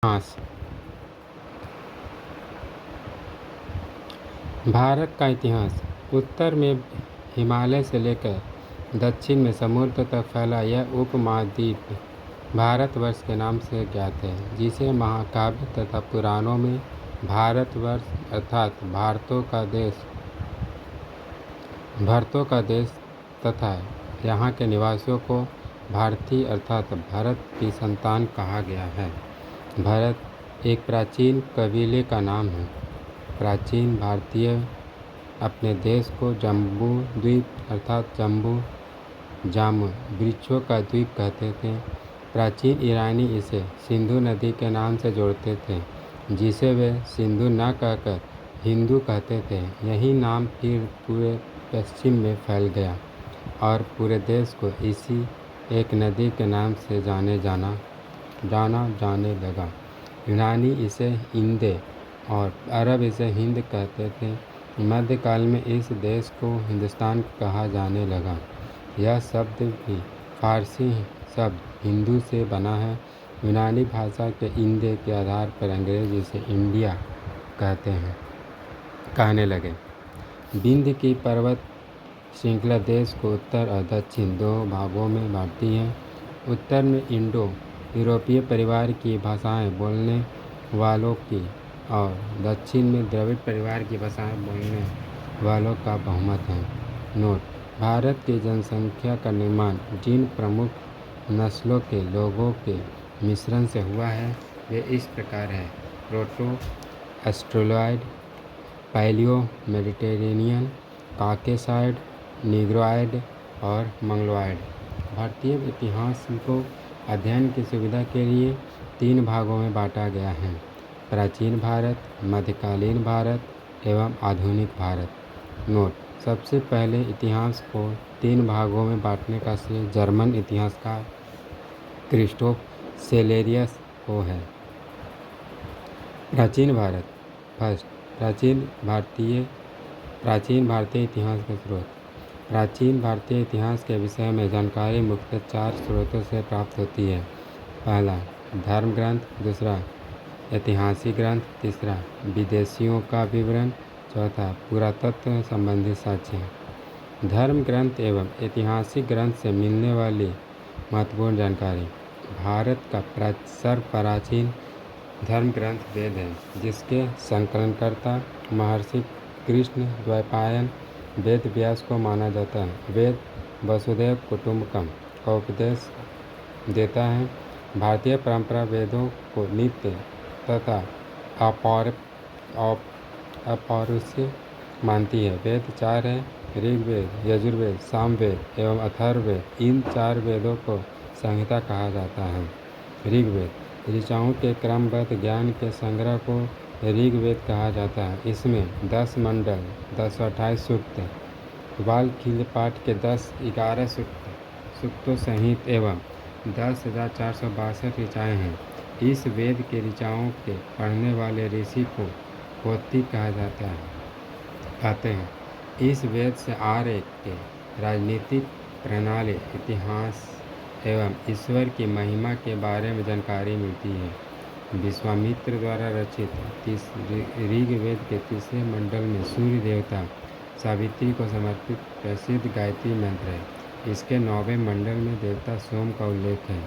इतिहास। भारत का इतिहास। उत्तर में हिमालय से लेकर दक्षिण में समुद्र तक फैला यह उपमहाद्वीप भारतवर्ष के नाम से ज्ञात है, जिसे महाकाव्य तथा पुराणों में भारतवर्ष अर्थात भरतों का देश तथा यहाँ के निवासियों को भारतीय अर्थात भरत की संतान कहा गया है। भरत एक प्राचीन कबीले का नाम है। प्राचीन भारतीय अपने देश को जम्बू द्वीप अर्थात जाम्बू वृक्षों का द्वीप कहते थे। प्राचीन ईरानी इसे सिंधु नदी के नाम से जोड़ते थे, जिसे वे सिंधु न कहकर हिंदू कहते थे। यही नाम फिर पूरे पश्चिम में फैल गया और पूरे देश को इसी एक नदी के नाम से जाना जाने लगा। यूनानी इसे इंदे और अरब इसे हिंद कहते थे। मध्यकाल में इस देश को हिंदुस्तान कहा जाने लगा। यह शब्द भी फारसी शब्द हिंदू से बना है। यूनानी भाषा के इंदे के आधार पर अंग्रेज इसे इंडिया कहने लगे। विंध्य की पर्वत श्रृंखला देश को उत्तर और दक्षिण दो भागों में बांटती है। उत्तर में इंडो यूरोपीय परिवार की भाषाएं बोलने वालों की और दक्षिण में द्रविड़ परिवार की भाषाएं बोलने वालों का बहुमत है। नोट: भारत की जनसंख्या का निर्माण जिन प्रमुख नस्लों के लोगों के मिश्रण से हुआ है वे इस प्रकार है: proto Australoid, paleo Mediterranean, Caucasoid, Negroid और मंगलोइड। भारतीय इतिहास को अध्ययन की सुविधा के लिए 3 भागों में बांटा गया है: प्राचीन भारत, मध्यकालीन भारत एवं आधुनिक भारत। नोट: सबसे पहले इतिहास को 3 भागों में बांटने का श्रेय जर्मन इतिहासकार क्रिस्टोफ सेलेरियस को है। प्राचीन भारत। फर्स्ट, प्राचीन भारतीय इतिहास के स्रोत। प्राचीन भारतीय इतिहास के विषय में जानकारी मुख्यतः 4 स्रोतों से प्राप्त होती है। पहला, धर्म ग्रंथ। दूसरा, ऐतिहासिक ग्रंथ। तीसरा, विदेशियों का विवरण। चौथा, पुरातत्व संबंधी साक्ष्य। धर्म ग्रंथ एवं ऐतिहासिक ग्रंथ से मिलने वाली महत्वपूर्ण जानकारी। भारत का सर्वप्राचीन धर्म ग्रंथ वेद है, जिसके संकलनकर्ता महर्षि कृष्ण द्वैपायन वेद व्यास को माना जाता है। वेद वसुधैव कुटुंबकम का उपदेश देता है। भारतीय परंपरा वेदों को नित्य तथा अपौरुषेय मानती है। वेद 4 है: ऋग्वेद, यजुर्वेद, सामवेद एवं अथर्ववेद। इन 4 वेदों को संहिता कहा जाता है। ऋग्वेद ऋचाओं के क्रमबद्ध ज्ञान के संग्रह को ऋग्वेद कहा जाता है। इसमें 10 मंडल, 1028 सूक्त, वाल्मीकि पाठ के 11 सूक्तों सहित एवं 10,462 ऋचाएँ हैं। इस वेद के ऋचाओं के पढ़ने वाले ऋषि को पोथी कहा जाते हैं। इस वेद से आर्य के राजनीतिक प्रणाली, इतिहास एवं ईश्वर की महिमा के बारे में जानकारी मिलती है। विश्वामित्र द्वारा रचित ऋग्वेद के 3रे मंडल में सूर्य देवता सावित्री को समर्पित प्रसिद्ध गायत्री मंत्र है। इसके 9वें मंडल में देवता सोम का उल्लेख है।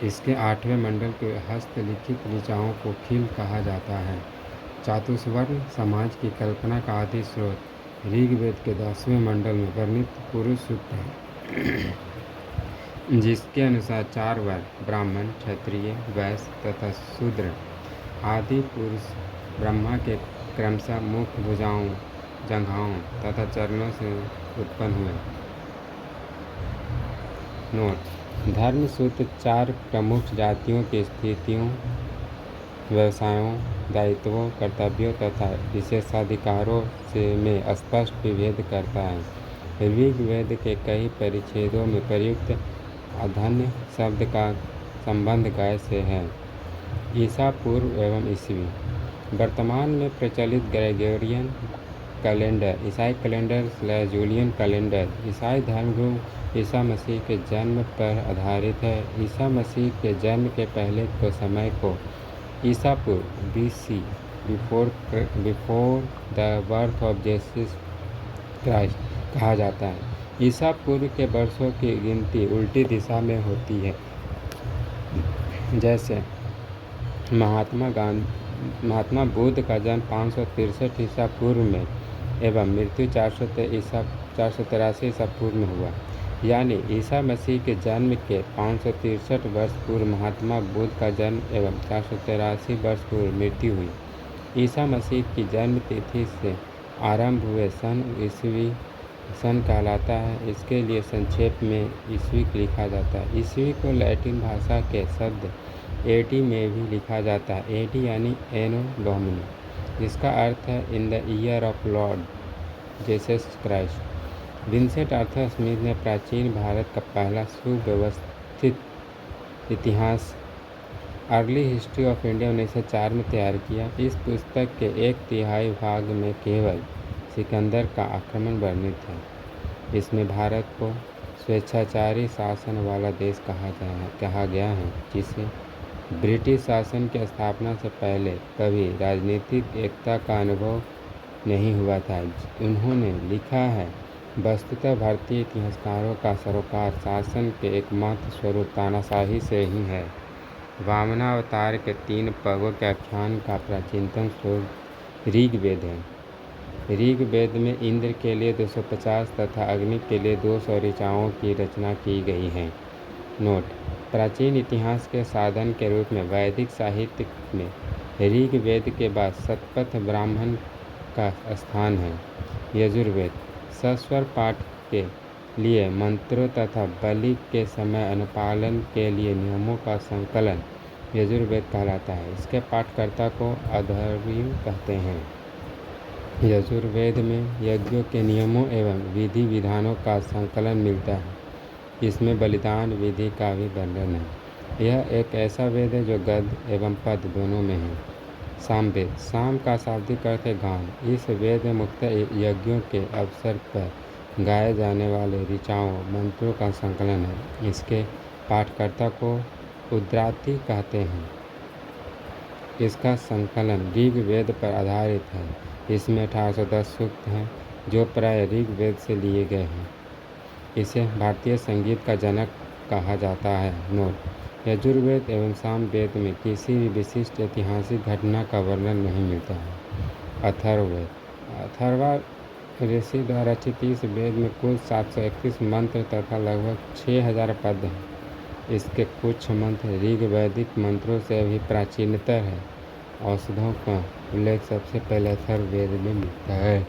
इसके 8वें मंडल के हस्तलिखित ऋचाओं को खिल कहा जाता है। चातुर्वर्ण समाज की कल्पना का आदि स्रोत ऋग्वेद के 10वें मंडल में वर्णित पुरुष सूक्त है, जिसके अनुसार 4 वर्ण ब्राह्मण, क्षत्रिय, वैश्य तथा शूद्र आदि पुरुष ब्रह्मा के क्रमशः मुख, भुजाओं, जंघाओं तथा चरणों से उत्पन्न हुए। नोट: धर्म सूत्र 4 प्रमुख जातियों की स्थितियों, व्यवसायों, दायित्वों, कर्तव्यों तथा विशेषाधिकारों में स्पष्ट विभेद करता है। ऋग्वेद के कई परिच्छेदों में प्रयुक्त अधन्य शब्द का संबंध गाय से है। ईसा पूर्व एवं ईस्वी। वर्तमान में प्रचलित ग्रेगोरियन कैलेंडर, ईसाई कैलेंडर जूलियन कैलेंडर ईसाई धर्मगुरु ईसा मसीह के जन्म पर आधारित है। ईसा मसीह के जन्म के पहले के समय को ईसा पूर्व BC before the birth of Jesus Christ कहा जाता है। ईसा पूर्व के वर्षों की गिनती उल्टी दिशा में होती है, जैसे महात्मा बुद्ध का जन्म 563 ईसा पूर्व में एवं मृत्यु 483 ईसा पूर्व में हुआ। यानी ईसा मसीह के जन्म के 563 वर्ष पूर्व महात्मा बुद्ध का जन्म एवं 483 वर्ष पूर्व मृत्यु हुई। ईसा मसीह की जन्म तिथि से आरंभ हुए ईसवी सन कहलाता है। इसके लिए संक्षेप में ईस्वी लिखा जाता है। ईस्वी को लैटिन भाषा के शब्द एडी में भी लिखा जाता है। एडी यानी एनो डोमिनी, जिसका अर्थ है in the year of Lord Jesus Christ. Vincent Arthur Smith ने प्राचीन भारत का पहला सुव्यवस्थित इतिहास अर्ली हिस्ट्री ऑफ इंडिया 1904 में तैयार किया। इस पुस्तक के 1/3 भाग में केवल सिकंदर का आक्रमण वर्णित है। इसमें भारत को स्वेच्छाचारी शासन वाला देश कहा गया है, जिसे ब्रिटिश शासन की स्थापना से पहले कभी राजनीतिक एकता का अनुभव नहीं हुआ था। उन्होंने लिखा है, वस्तुतः भारतीय इतिहासकारों का सरोकार शासन के एकमात्र स्वरूप तानाशाही से ही है। वामनावतार के 3 पगों के आख्यान का प्राचीनतम स्रोत ऋग्वेद है। ऋग्वेद में इंद्र के लिए 250 तथा अग्नि के लिए 200 ऋचाओं की रचना की गई है। नोट: प्राचीन इतिहास के साधन के रूप में वैदिक साहित्य में ऋग्वेद के बाद शतपथ ब्राह्मण का स्थान है। यजुर्वेद सस्वर पाठ के लिए मंत्रों तथा बलि के समय अनुपालन के लिए नियमों का संकलन यजुर्वेद कहलाता है। इसके पाठकर्ता को अध्वर्यु कहते हैं। यजुर्वेद में यज्ञों के नियमों एवं विधि विधानों का संकलन मिलता है। इसमें बलिदान विधि का भी वर्णन है। यह एक ऐसा वेद है जो गद्य एवं पद दोनों में है। सामवेद, साम का शाब्दिक अर्थ है गान। इस वेद में मुख्यतः यज्ञों के अवसर पर गाए जाने वाले ऋचाओं मंत्रों का संकलन है। इसके पाठकर्ता को उद्राती कहते हैं। इसका संकलन ऋग्वेद पर आधारित है। इसमें 1810 सूक्त हैं, जो प्राय ऋग्वेद से लिए गए हैं। इसे भारतीय संगीत का जनक कहा जाता है। नोट: यजुर्वेद एवं सामवेद में किसी भी विशिष्ट ऐतिहासिक घटना का वर्णन नहीं मिलता है। अथर्ववेद, अथर्वा ऋषि द्वारा रचित इस वेद में कुल 731 मंत्र तथा लगभग 6000 पद हैं। इसके कुछ मंत्र ऋग्वैदिक मंत्रों से भी प्राचीनतर है। औषधों का उल्लेख सबसे पहले अथर्ववेद में मिलता है।